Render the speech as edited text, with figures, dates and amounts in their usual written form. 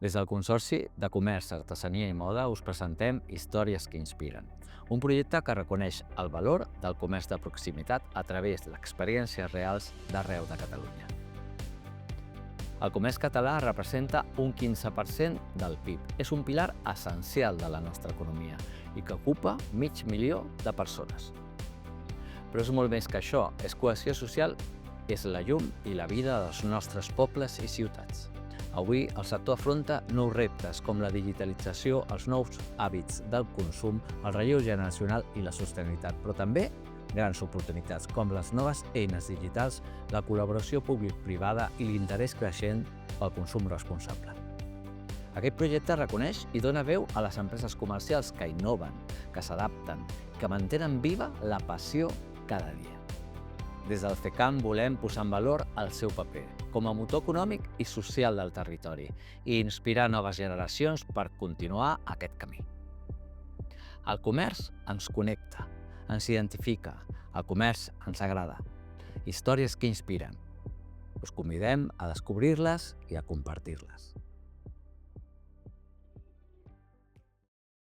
Des del Consorci de Comerç, Artesania i Moda us presentem Històries que inspiren, un projecte que reconeix el valor del comerç de proximitat a través d'experiències reals d'arreu de Catalunya. El comerç català representa un 15% del PIB. És un pilar essencial de la nostra economia i que ocupa 500.000 de persones. Però és molt més que això, és cohesió social, és la llum i la vida dels nostres pobles i ciutats. Avui el sector afronta nous reptes com la digitalització, els nous hàbits del consum, el relleu generacional i la sostenibilitat, però també grans oportunitats com les noves eines digitals, la col·laboració públic-privada i l'interès creixent pel consum responsable. Aquest projecte reconeix i dona veu a les empreses comercials que innoven, que s'adapten, que mantenen viva la passió cada dia. Des del FECAM volem posar en valor el seu paper com a motor econòmic i social del territori i inspirar noves generacions per continuar aquest camí. El comerç ens connecta, ens identifica, el comerç ens agrada. Històries que inspiren. Us convidem a descobrir-les i a compartir-les.